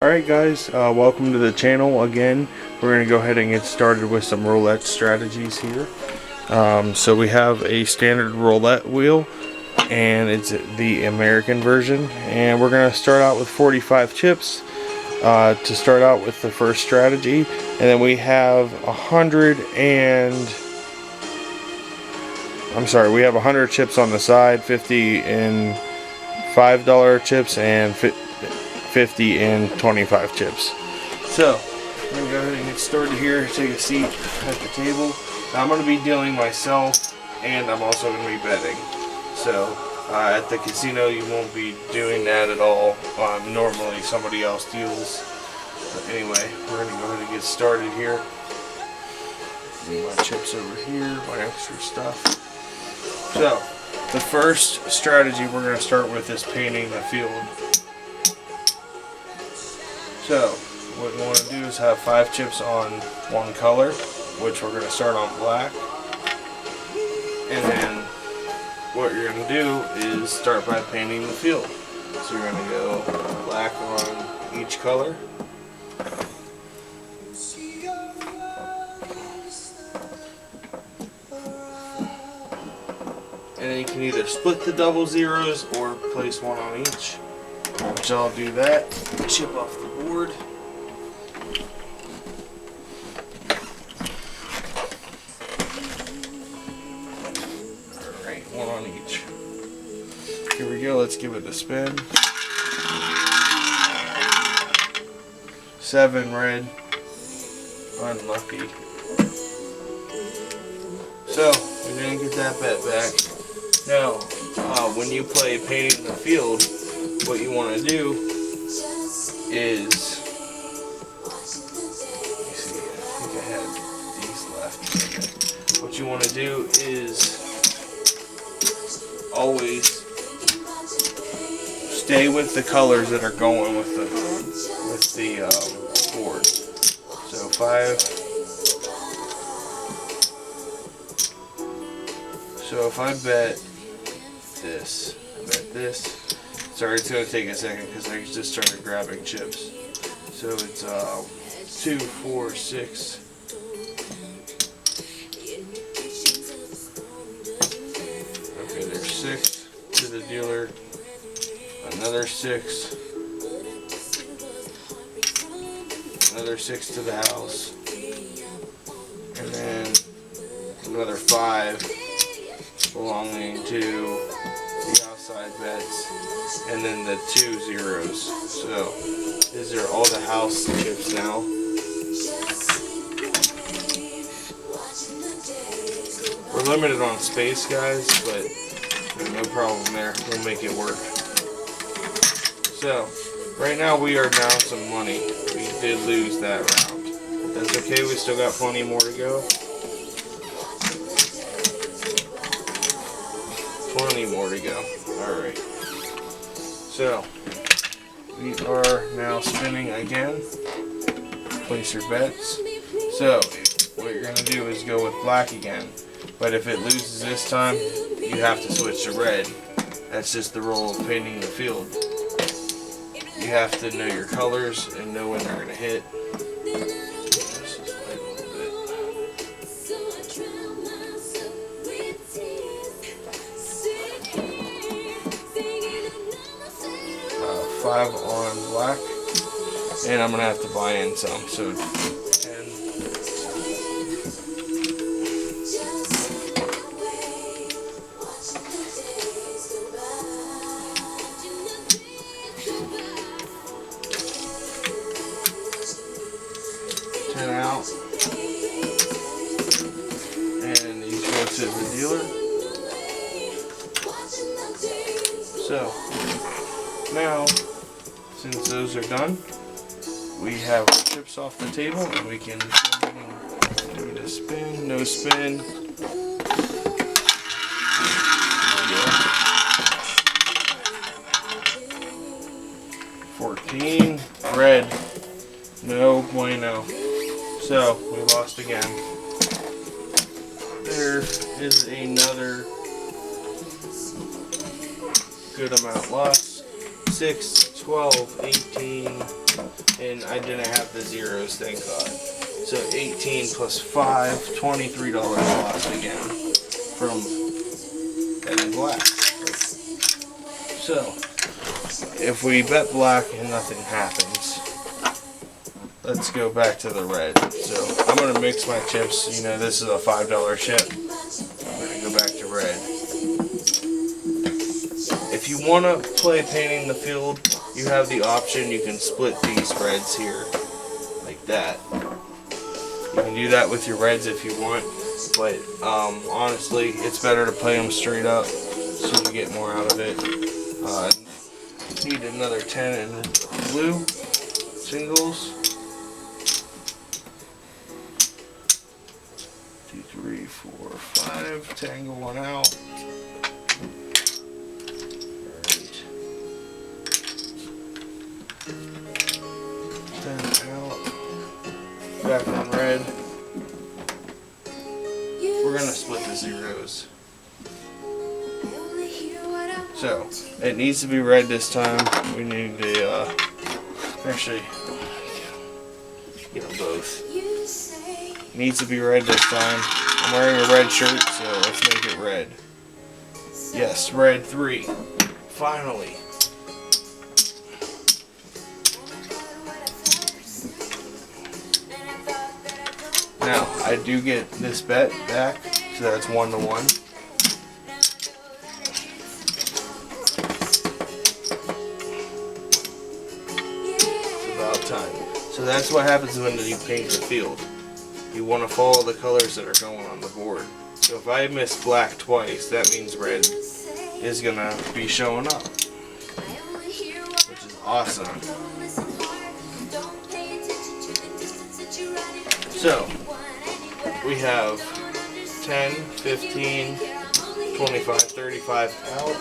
Alright guys, welcome to the channel again. We're going to go ahead and get started with some roulette strategies here. So we have a standard roulette wheel, and it's the American version. And we're going to start out with 45 chips to start out with the first strategy. And then we have 100 chips on the side, 50 in $5 chips and 50 and 25 chips. So I'm going to go ahead and get started here. Take a seat at the table. Now, I'm going to be dealing myself, and I'm also going to be betting. So at the casino you won't be doing that at all. Normally somebody else deals. But anyway, we're going to go ahead and get started here. My chips over here, my extra stuff. So the first strategy we're going to start with is painting the field. So what we want to do is have 5 chips on one color, which we're going to start on black. And then what you're going to do is start by painting the field. So you're going to go black on each color. And then you can either split the double zeros or place one on each. Which I'll do that. Chip off the board. Alright, one on each. Here we go, let's give it a spin. 7 red. Unlucky. So, we didn't get that bet back. Now, when you play painting the field, what you want to do is, let me see, I think I had these left. What you want to do is always stay with the colors that are going with the board. So 5. So if I bet this, sorry, it's going to take a second because I just started grabbing chips. So it's 2, 4, 6. Okay, there's 6 to the dealer. Another 6. Another 6 to the house. And then another 5 belonging to the outside bets, and then the 2 zeros. So these are all the house chips now. We're limited on space, guys, but no problem there. We'll make it work. So right now we are down some money. We did lose that round. That's okay, we still got plenty more to go. Plenty more to go. Alright. So, we are now spinning again. Place your bets. So, what you're going to do is go with black again. But if it loses this time, you have to switch to red. That's just the role of painting the field. You have to know your colors and know when they're going to hit. 5 on black, and I'm gonna have to buy in some, so 10. Out, and these go to the dealer. So now, since those are done, we have our chips off the table, and we can give it a spin, no spin. 14, red, no bueno. So we lost again. There is another good amount lost. 6, 12, 18, and I didn't have the zeros, thank God. So 18 plus 5, $23 lost again from betting black. So if we bet black and nothing happens, let's go back to the red. So I'm going to mix my chips. You know, this is a $5 chip. I'm going to go back to red. If you want to play painting the field, you have the option. You can split these reds here like that. You can do that with your reds if you want, but honestly, it's better to play them straight up so you get more out of it. Need another 10 in blue singles. 2, 3, 4, 5. Tangle one out. Alright. 10 out. Back on red. We're gonna split the zeros. So it needs to be red this time. We need to actually get them both. It needs to be red this time. I'm wearing a red shirt, so let's make it red. Yes, red 3. Finally. Now I do get this bet back, so that's 1-1. Time. So that's what happens when you paint the field. You want to follow the colors that are going on the board. So if I miss black twice, that means red is going to be showing up, which is awesome. So we have 10, 15, 25, 35 out.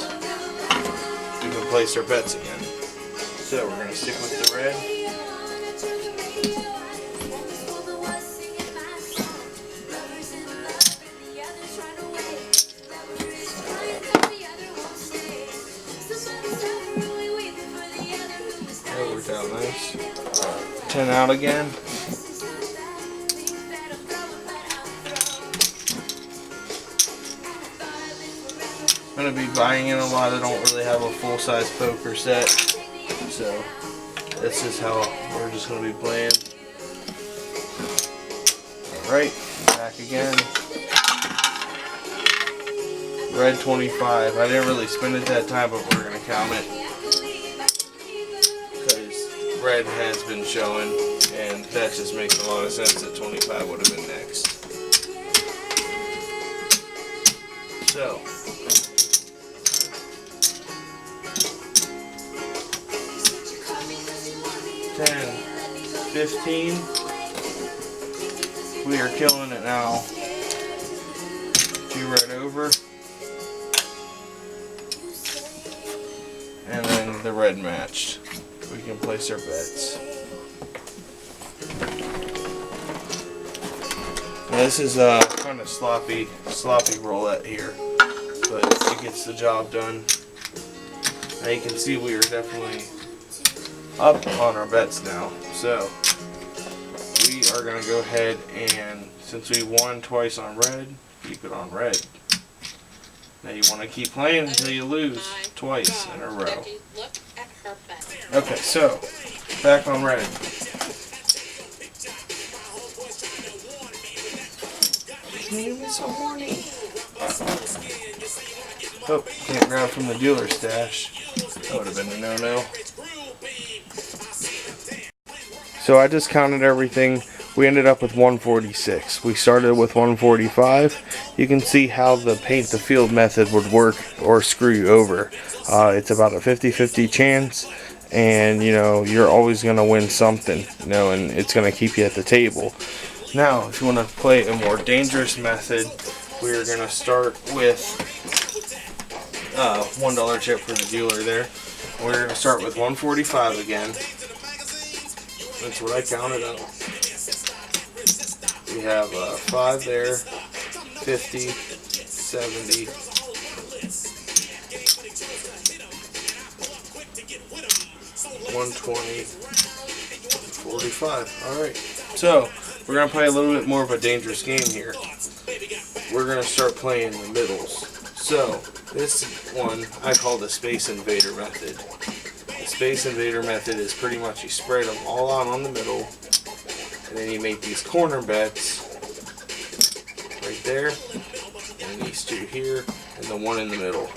We can place our bets again. So we're going to stick with the red. That worked out nice. 10 out again. I'm going to be buying in a lot. I don't really have a full-size poker set, so this is how we're just going to be playing. Alright, back again. Red 25. I didn't really spin it that time, but we're going to count it because red has been showing, and that just makes a lot of sense that 25 would have been next. So 10, 15. We are killing it now. 2 red over. And then the red matched. We can place our bets. Now this is kind of sloppy roulette here, but it gets the job done. Now you can see we are definitely up on our bets now. So we are going to go ahead and, since we won twice on red, keep it on red. Now you want to keep playing until you lose twice in a row. Okay, so back on red. So horny. Oh, can't grab from the dealer stash. That would have been a no-no. So I just counted everything. We ended up with 146. We started with 145. You can see how the paint the field method would work or screw you over. It's about a 50-50 chance, and you know, you're always going to win something, you know, and it's going to keep you at the table. Now, if you want to play a more dangerous method, we're going to start with $1 chip for the dealer there. We're going to start with 145 again. That's what I counted up. We have 5 there, 50, 70, 120, 25. Alright. So, we're going to play a little bit more of a dangerous game here. We're going to start playing the middles. So, this one I call the Space Invader method. The Space Invader method is pretty much you spread them all out on the middle, and then you make these corner bets right there, and these two here, and the one in the middle.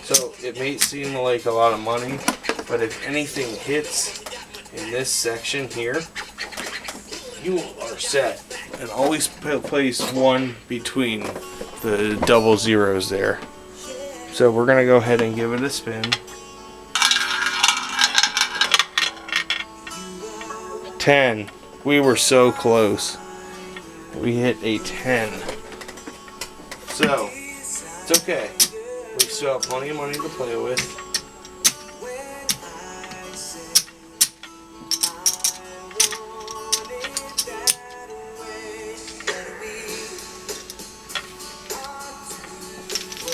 So it may seem like a lot of money, but if anything hits in this section here, you are set. And always place one between the double zeros there. So we're going to go ahead and give it a spin. 10. We were so close. We hit a 10. So, it's okay. We still have plenty of money to play with.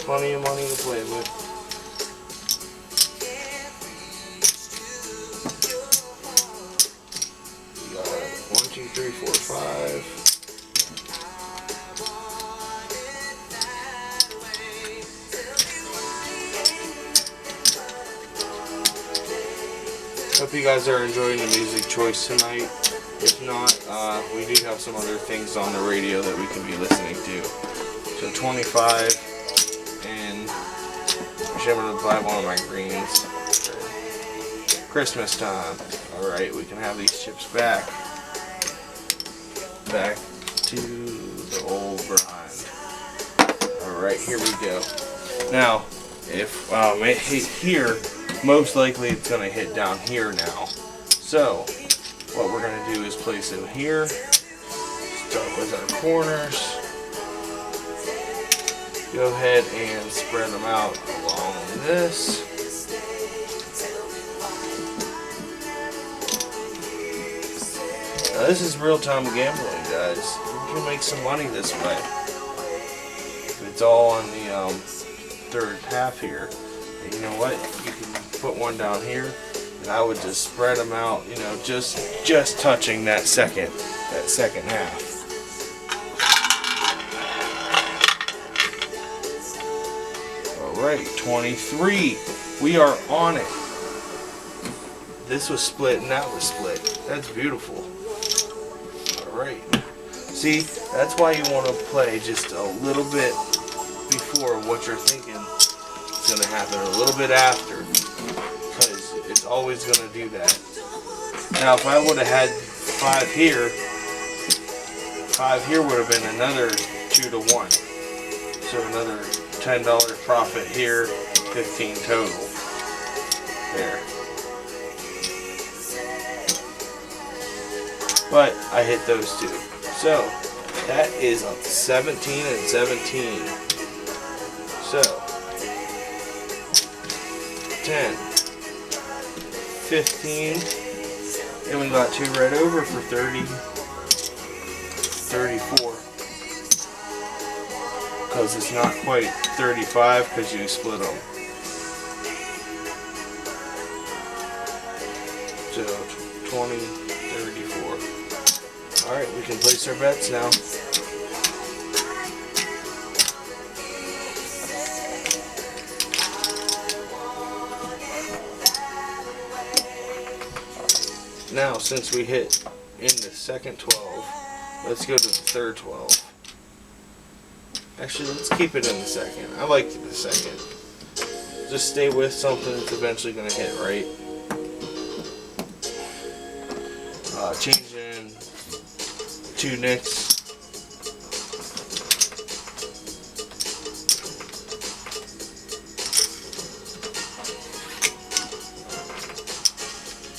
Plenty of money to play with. We got 1, 2, 3, 4, 5. Hope you guys are enjoying the music choice tonight. If not, we do have some other things on the radio that we can be listening to. So 25, and actually I'm going to buy one of my greens. Christmas time. Alright, we can have these chips back. Back to the old grind. Alright, here we go. Now, if it hit here, most likely it's going to hit down here now. So, what we're going to do is place it here. Start with our corners. Go ahead and spread them out along this. Now this is real-time gambling, guys. You can make some money this way. It's all on the third half here. And you know what? You can put one down here, and I would just spread them out. You know, just touching that second half. All right, 23. We are on it. This was split and that was split. That's beautiful. Alright. See, that's why you want to play just a little bit before what you're thinking is going to happen, a little bit after. Because it's always going to do that. Now, if I would have had 5 here would have been another 2 to 1. So another $10 profit here, 15 total. There. But I hit those two. So that is 17 and 17. So 10, 15, and we got 2 right over for 30, 34. Because it's not quite 35 because you split them. So 20, 34. Alright, we can place our bets now. Now, since we hit in the second 12, let's go to the third 12. Actually, let's keep it in the second. I like the second. Just stay with something that's eventually going to hit, right? Changing 2 nicks.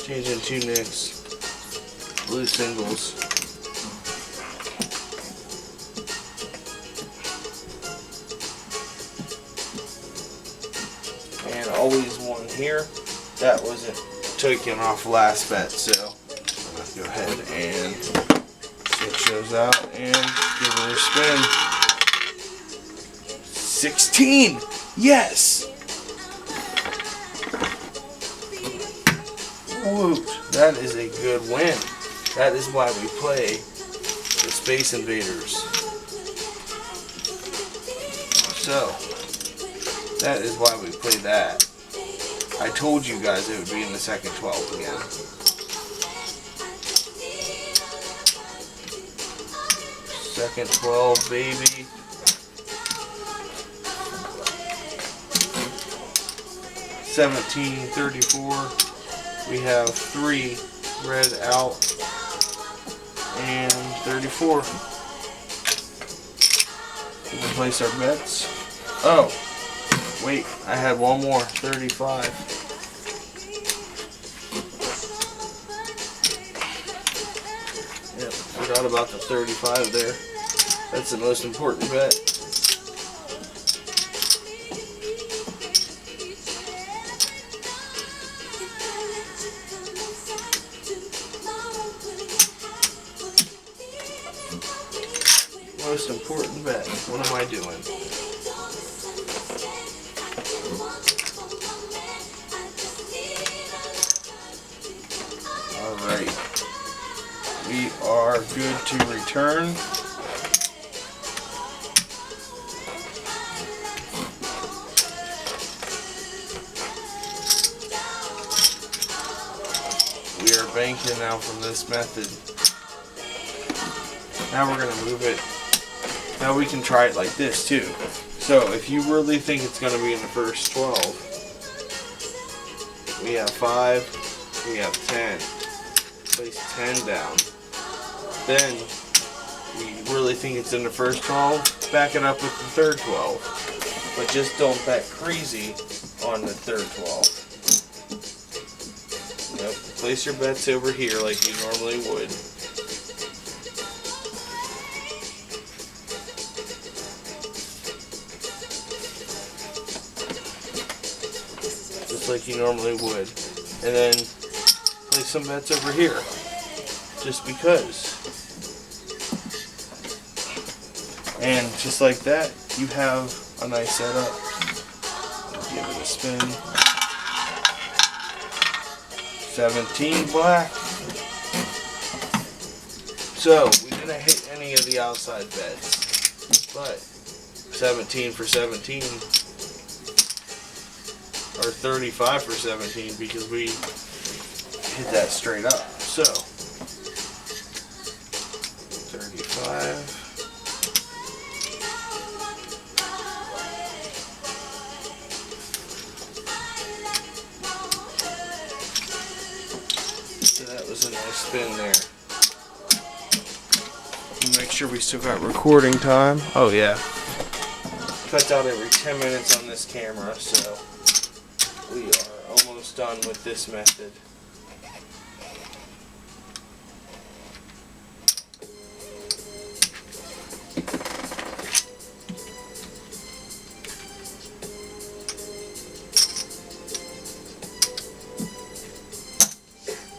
Changing 2 nicks. Blue singles. And always 1 here. That wasn't taken off last bet, so let's go ahead and switch those out and give it a spin. 16! Yes! Woot! That is a good win. That is why we play the Space Invaders. So, that is why we play that. I told you guys it would be in the second 12 again. Second 12, baby. $17.34. We have 3 red out and 34. We can place our bets. Oh, wait, I had one more. 35. Yep, forgot about the 35 there. That's the most important bet. Most important bet. What am I doing? Alright. We are good to return. We are banking now from this method. Now we're going to move it. Now we can try it like this too. So if you really think it's going to be in the first 12, we have 5, we have 10. Place 10 down. Then we really think it's in the first 12, back it up with the third 12. But just don't bet crazy on the third 12. Yep. Place your bets over here like you normally would. Like you normally would, and then place some bets over here just because, and just like that you have a nice setup. Give it a spin. 17 black. So we didn't hit any of the outside bets, but 17 for 17 or 35 for 17 because we hit that straight up. So 35. So that was a nice spin there. Make sure we still got recording time. Oh yeah. Cuts out every 10 minutes on this camera, so we are almost done with this method.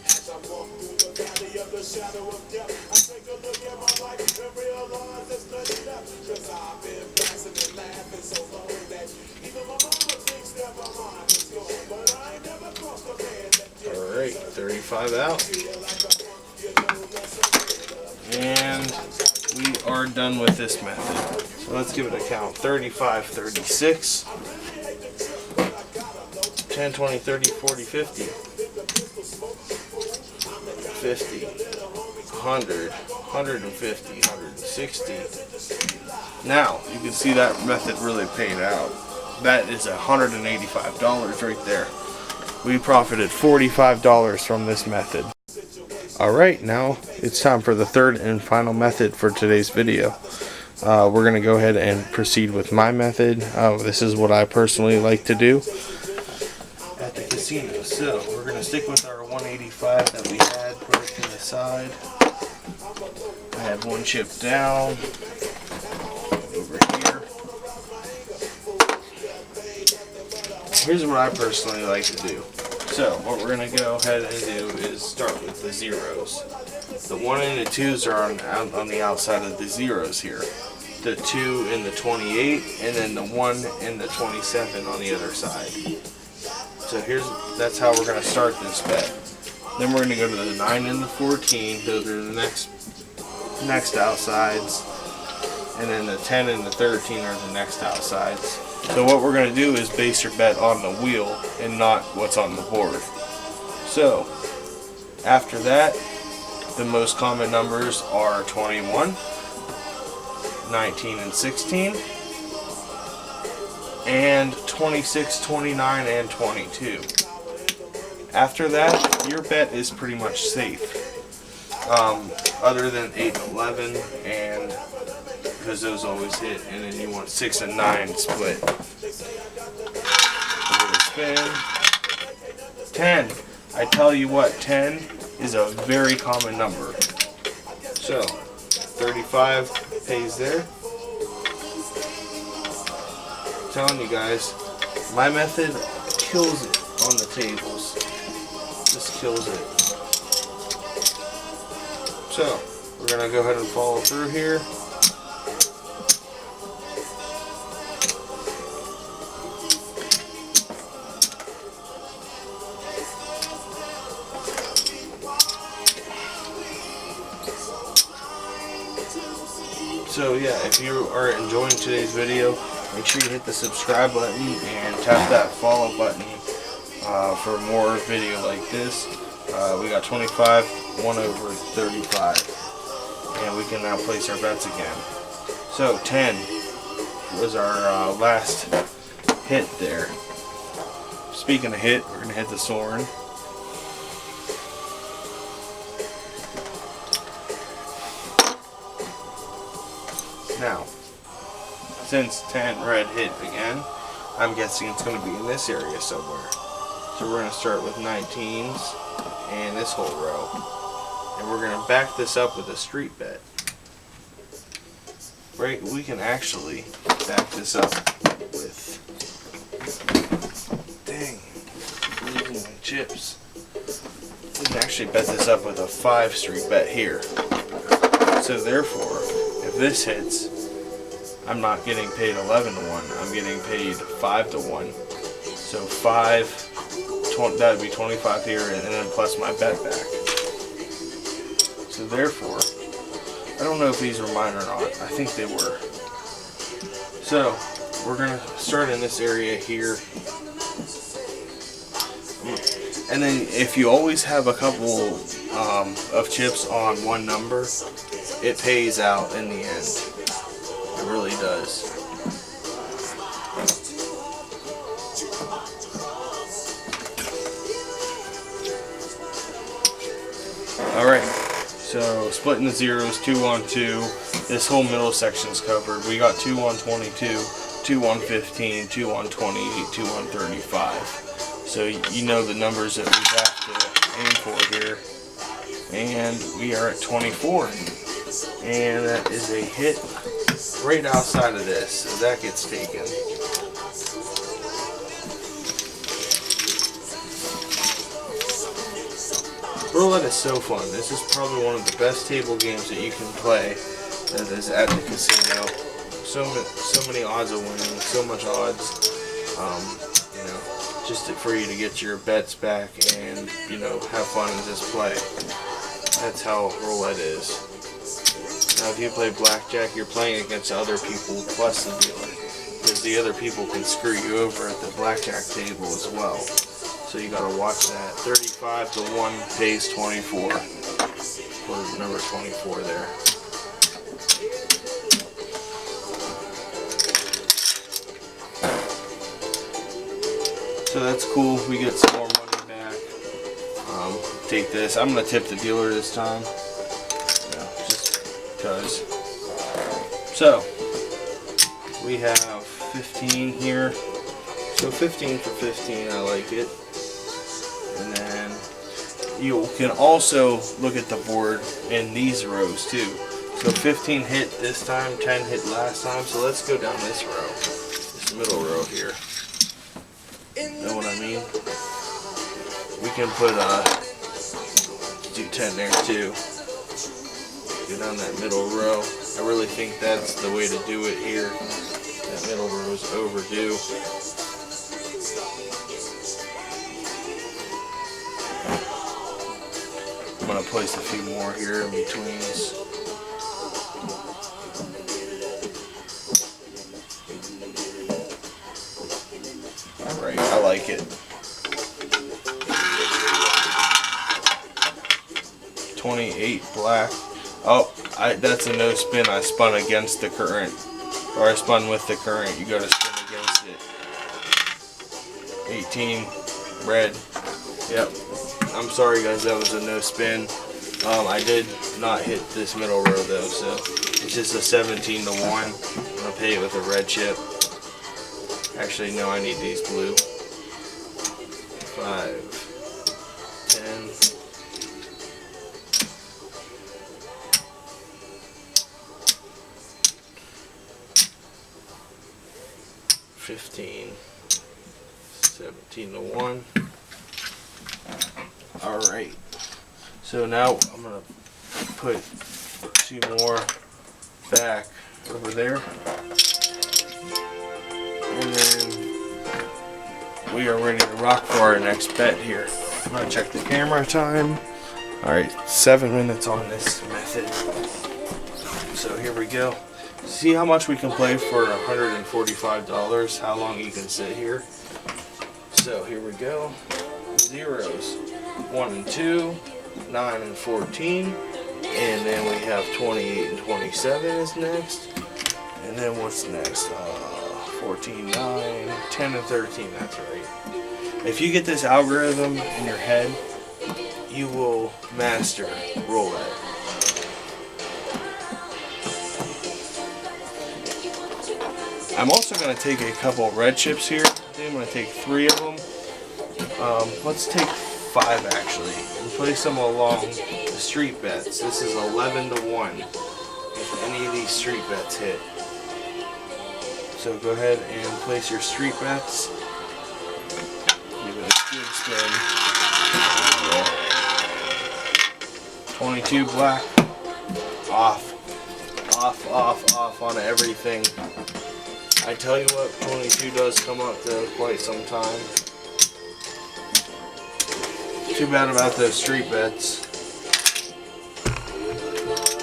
As I walk through the valley of the shadow of death, I take a look at my life and realize it's nothing left. 'Cause I've been blasting and laughing so long that even my mama thinks that my mind is gone. But I ain't never crossed a man that did. Alright, 35 out. And we are done with this method. So let's give it a count. 35, 36, 10, 20, 30, 40, 50. 50, 100, 150, 160. Now, you can see that method really paid out. That is $185 right there. We profited $45 from this method. Alright, now it's time for the third and final method for today's video. We're going to go ahead and proceed with my method. This is what I personally like to do at the casino. So, we're going to stick with our 185 that we had, put it to the side. I have one chip down over here. Here's what I personally like to do. So what we're going to go ahead and do is start with the zeros. The 1 and the 2s are on the outside of the zeros here. The 2 and the 28, and then the 1 and the 27 on the other side. So that's how we're going to start this bet. Then we're going to go to the 9 and the 14. Those are the next outsides. And then the 10 and the 13 are the next outsides. So what we're going to do is base your bet on the wheel and not what's on the board. So after that, the most common numbers are 21, 19 and 16, and 26, 29, and 22. After that, your bet is pretty much safe. Other than 8 and 11, and because those always hit, and then you want 6 and 9 split. A little spin. 10. I tell you what, 10 is a very common number. So, 35 pays there. I'm telling you guys, my method kills it on the tables. Just kills it. So, we're going to go ahead and follow through here. So yeah, if you are enjoying today's video, make sure you hit the subscribe button and tap that follow button for more video like this. We got 25, 1 over 35, and we can now place our bets again. So 10 was our last hit there. Speaking of hit, we're going to hit the Soren. Now, since 10 red hit again, I'm guessing it's going to be in this area somewhere. So we're going to start with 19s and this whole row. And we're going to back this up with a street bet. Right, we can actually back this up with... Dang, I'm losing my chips. We can actually bet this up with a 5 street bet here. So therefore, if this hits, I'm not getting paid 11 to 1. I'm getting paid 5 to 1. So 5, that would be 25 here, and then plus my bet back. So therefore, I don't know if these were mine or not. I think they were. So we're gonna start in this area here. And then if you always have a couple of chips on one number, it pays out in the end. It really does. Alright, so splitting the zeros, 2 on 2. This whole middle section's covered. We got 2 on 22, 2 on 15, 2 on 28, 2 on 35. So you know the numbers that we have to aim for here. And we are at 24. And that is a hit right outside of this, so that gets taken. Roulette is so fun. This is probably one of the best table games that you can play that is at the casino. So many odds of winning, so much odds. You know, just for you to get your bets back and, you know, have fun and just play. That's how roulette is. Now if you play blackjack, you're playing against other people plus the dealer, because the other people can screw you over at the blackjack table as well. So you gotta watch that. 35 to 1 pays 24 for number 24 there. So that's cool. We get some more money back. Take this. I'm gonna tip the dealer this time. Because. So we have 15 here. So 15 for 15, I like it. And then you can also look at the board in these rows too. So 15 hit this time, 10 hit last time. So let's go down this row, this middle row here. Know what I mean? We can put do 10 there too. Go down that middle row. I really think that's the way to do it here. That middle row is overdue. gonna place a few more here in betweens. Alright, I like it. 28 black. Oh, that's a no spin. I spun against the current. Or I spun with the current. You gotta spin against it. 18 red. Yep. I'm sorry guys, that was a no spin. I did not hit this middle row though, so it's just a 17 to 1. I'm gonna pay it with a red chip. Actually, no, I need these blue. 5, 10. 15, 17 to 1. Alright, so now I'm going to put 2 more back over there. And then we are ready to rock for our next bet here. I'm going to check the camera time. Alright, 7 minutes on this method. So here we go. See how much we can play for $145, how long you can sit here. So here we go. Zeros, 1 and 2, 9 and 14, and then we have 28 and 27 is next. And then what's next? 14, 9, 10 and 13, that's right. If you get this algorithm in your head, you will master roulette. I'm also going to take a couple red chips here. I think I'm going to take 3 of them. Let's take 5 actually, and place them along the street bets. This is 11 to 1 if any of these street bets hit. So go ahead and place your street bets. Give it a good spin. 22 black. Off. Off, off, off on everything. I tell you what, 22 does come up though quite some time. Too bad about those street bets.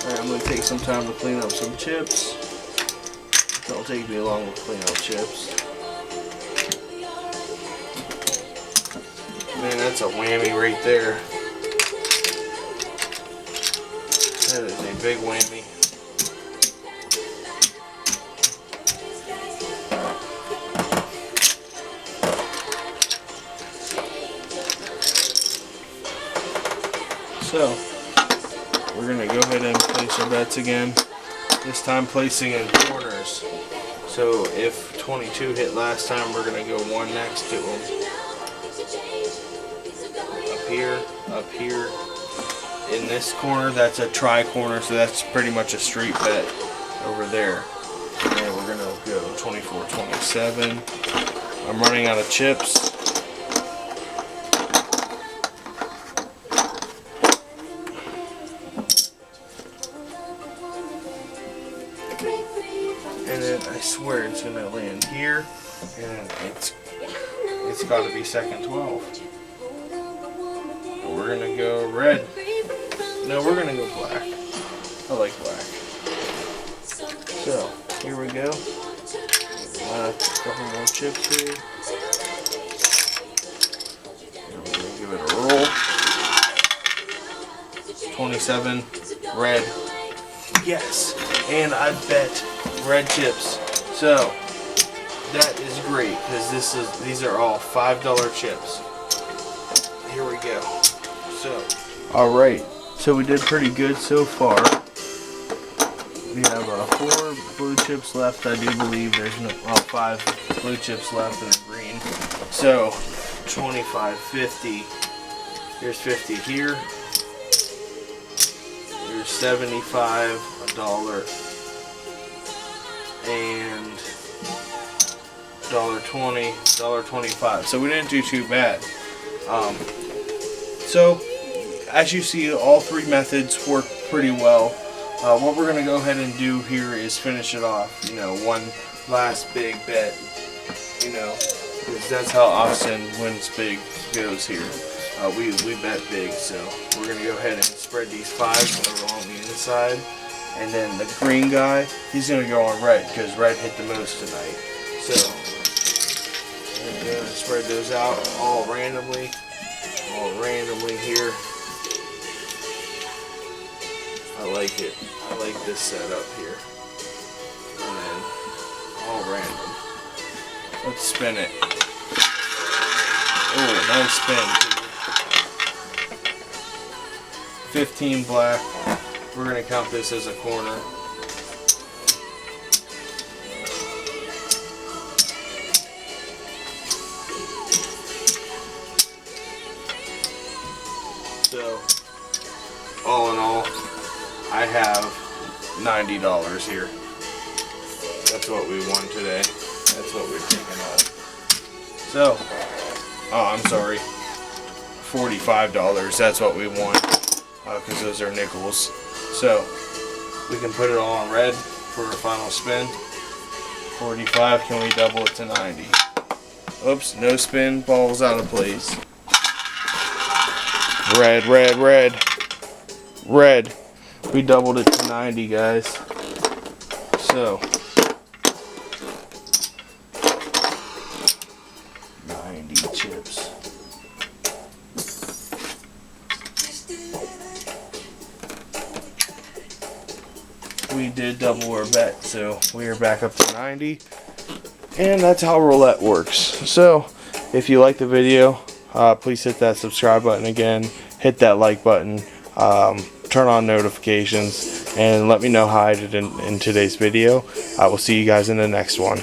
Alright, I'm going to take some time to clean up some chips. Don't take me long to clean up chips. Man, that's a whammy right there. That is a big whammy. So, we're going to go ahead and place our bets again. This time placing in corners. So, if 22 hit last time, we're going to go 1 next to them. Up here. In this corner, that's a tri-corner, so that's pretty much a street bet over there. And we're going to go 24, 27. I'm running out of chips. And then I swear it's gonna land here, and it's got to be second 12. We're gonna go red. No, we're gonna go black. I like black. So here we go. A couple more chips here. And we're gonna give it a roll. 27 red. Yes, and I bet red chips. So that is great because these are all $5 chips. Here we go. So, all right. So we did pretty good so far. We have 4 blue chips left. I do believe there's 5 blue chips left in the green. So 25, 50. Here's 50 here. Here's 75, $1. And $1.20, $1.25. So we didn't do too bad. So as you see, all 3 methods work pretty well. What we're going to go ahead and do here is finish it off. You know, one last big bet. You know, because that's how Austin wins big goes here. We bet big, so we're going to go ahead and spread these 5s along the inside. And then the green guy, he's going to go on red because red hit the most tonight. So, I'm going to spread those out all randomly here. I like it. I like this setup here. And then all random. Let's spin it. Oh, nice spin, too. 15 black. We're going to count this as a corner. So, all in all, I have $90 here. That's what we won today. That's what we've taken out. So, oh, I'm sorry, $45. That's what we won, because those are nickels. So, we can put it all on red for a final spin. 45, can we double it to 90? Oops, no spin, ball's out of place. Red, red, red. Red. We doubled it to 90, guys. So, 90 chips. We did double our bet, so we are back up to 90. And that's how roulette works. So, if you like the video, please hit that subscribe button again. Hit that like button. Turn on notifications. And let me know how I did in today's video. I will see you guys in the next one.